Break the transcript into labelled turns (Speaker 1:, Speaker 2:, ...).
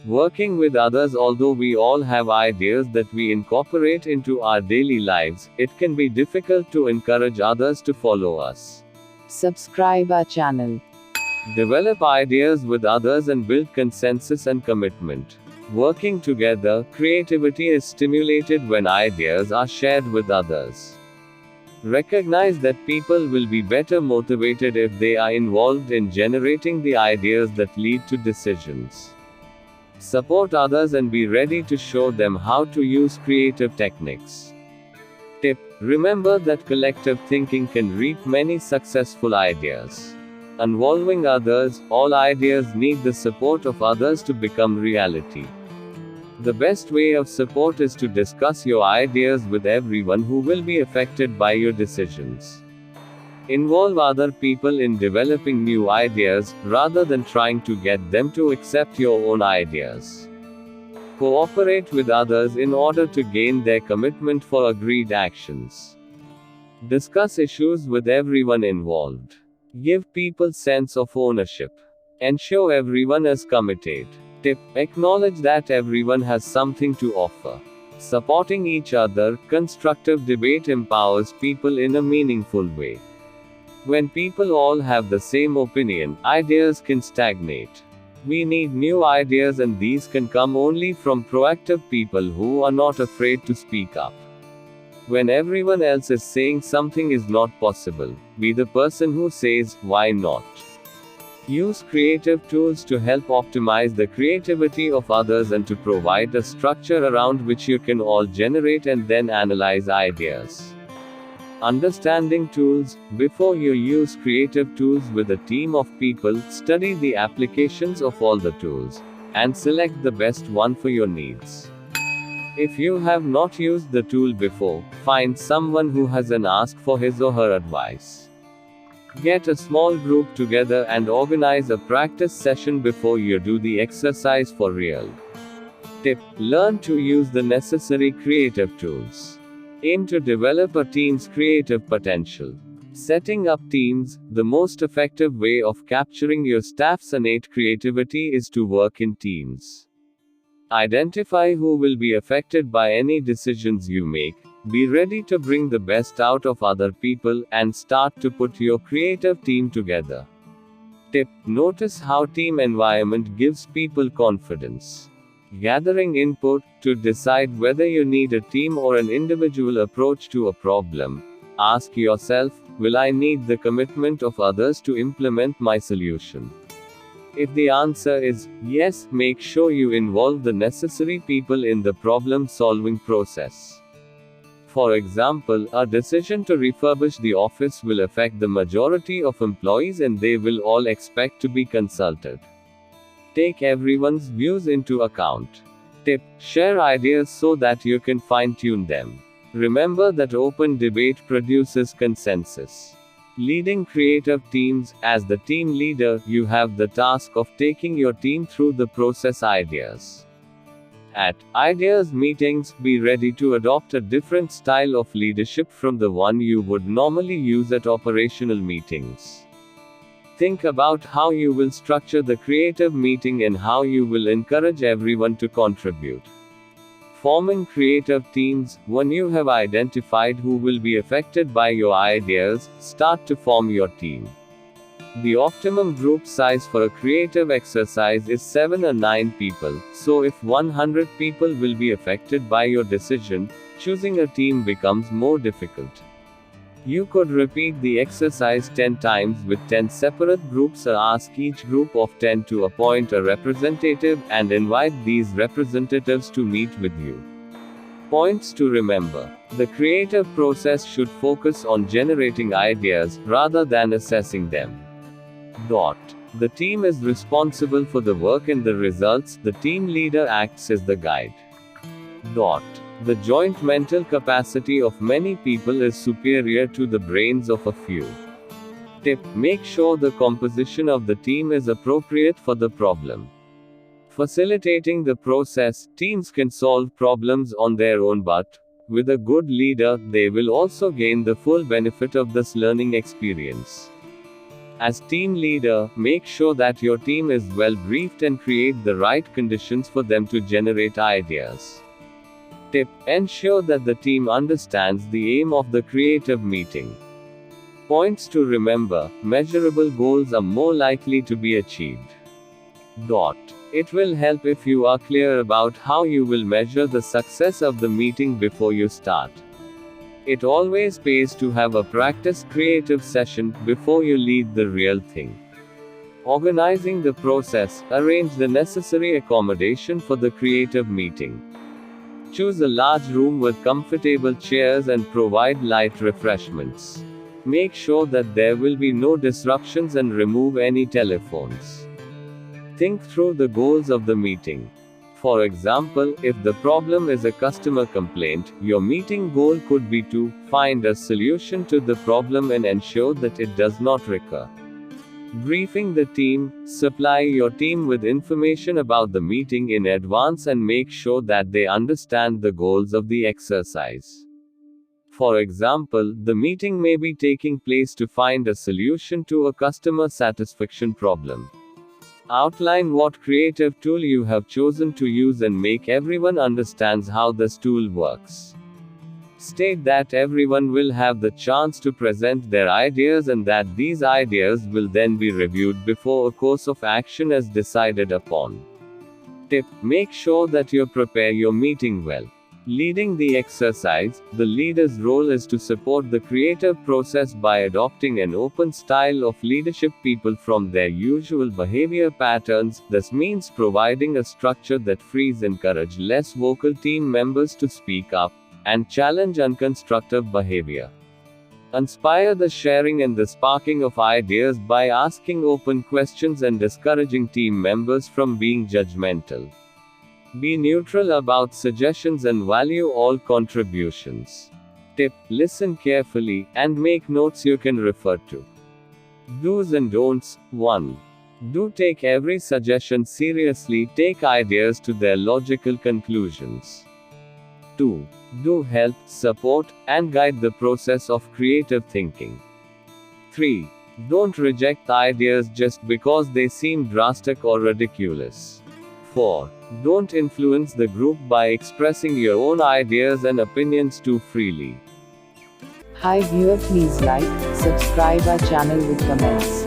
Speaker 1: Working with others. Although we all have ideas that we incorporate into our daily lives, it can be difficult to encourage others to follow us.
Speaker 2: Subscribe our channel.
Speaker 1: Develop ideas with others and build consensus and commitment. Working together, creativity is stimulated when ideas are shared with others. Recognize that people will be better motivated if they are involved in generating the ideas that lead to decisions. Support others and be ready to show them how to use creative techniques. Tip: remember that collective thinking can reap many successful ideas. Involving others, all ideas need the support of others to become reality. The best way of support is to discuss your ideas with everyone who will be affected by your decisions. Involve other people in developing new ideas, rather than trying to get them to accept your own ideas. Cooperate with others in order to gain their commitment for agreed actions. Discuss issues with everyone involved. Give people sense of ownership. Ensure everyone is committed. Tip: acknowledge that everyone has something to offer. Supporting each other, constructive debate empowers people in a meaningful way. When people all have the same opinion, ideas can stagnate. We need new ideas, and these can come only from proactive people who are not afraid to speak up. When everyone else is saying something is not possible, be the person who says, "Why not?" Use creative tools to help optimize the creativity of others and to provide a structure around which you can all generate and then analyze ideas. Understanding tools. Before you use creative tools with a team of people, study the applications of all the tools, and select the best one for your needs. If you have not used the tool before, find someone who has and ask for his or her advice. Get a small group together and organize a practice session before you do the exercise for real. Tip: learn to use the necessary creative tools. Aim to develop a team's creative potential. Setting up teams. The most effective way of capturing your staff's innate creativity is to work in teams. Identify who will be affected by any decisions you make. Be ready to bring the best out of other people, and start to put your creative team together. Tip: notice how team environment gives people confidence. Gathering input. To decide whether you need a team or an individual approach to a problem, ask yourself, will I need the commitment of others to implement my solution? If the answer is yes, make sure you involve the necessary people in the problem-solving process. For example, a decision to refurbish the office will affect the majority of employees, and they will all expect to be consulted. Take everyone's views into account. Tip: share ideas so that you can fine-tune them. Remember that open debate produces consensus. Leading creative teams. As the team leader, you have the task of taking your team through the process ideas. At ideas meetings, be ready to adopt a different style of leadership from the one you would normally use at operational meetings. Think about how you will structure the creative meeting and how you will encourage everyone to contribute. Forming creative teams. When you have identified who will be affected by your ideas, start to form your team. The optimum group size for a creative exercise is 7 or 9 people, so if 100 people will be affected by your decision, choosing a team becomes more difficult. You could repeat the exercise 10 times with 10 separate groups, or ask each group of 10 to appoint a representative, and invite these representatives to meet with you. Points to remember. The creative process should focus on generating ideas, rather than assessing them. The team is responsible for the work and the results, the team leader acts as the guide. The joint mental capacity of many people is superior to the brains of a few. Tip: make sure the composition of the team is appropriate for the problem. Facilitating the process. Teams can solve problems on their own, but with a good leader, they will also gain the full benefit of this learning experience. As team leader, make sure that your team is well briefed and create the right conditions for them to generate ideas. Tip: ensure that the team understands the aim of the creative meeting. Points to remember: measurable goals are more likely to be achieved. It will help if you are clear about how you will measure the success of the meeting before you start. It always pays to have a practice creative session before you lead the real thing. Organizing the process: arrange the necessary accommodation for the creative meeting. Choose a large room with comfortable chairs and provide light refreshments. Make sure that there will be no disruptions and remove any telephones. Think through the goals of the meeting. For example, if the problem is a customer complaint, your meeting goal could be to find a solution to the problem and ensure that it does not recur. Briefing the team: supply your team with information about the meeting in advance and make sure that they understand the goals of the exercise. For example, the meeting may be taking place to find a solution to a customer satisfaction problem. Outline what creative tool you have chosen to use and make everyone understands how this tool works. State that everyone will have the chance to present their ideas and that these ideas will then be reviewed before a course of action is decided upon. Tip: make sure that you prepare your meeting well. Leading the exercise: the leader's role is to support the creative process by adopting an open style of leadership people from their usual behavior patterns. This means providing a structure that frees and encourages less vocal team members to speak up and challenge unconstructive behavior. Inspire the sharing and the sparking of ideas by asking open questions and discouraging team members from being judgmental. Be neutral about suggestions and value all contributions. Tip: listen carefully, and make notes you can refer to. Do's and don'ts: 1. Do take every suggestion seriously, take ideas to their logical conclusions. 2. Do help, support, and guide the process of creative thinking. 3. Don't reject ideas just because they seem drastic or ridiculous. 4. Don't influence the group by expressing your own ideas and opinions too freely.
Speaker 2: Hi viewer, please like, subscribe our channel with comments.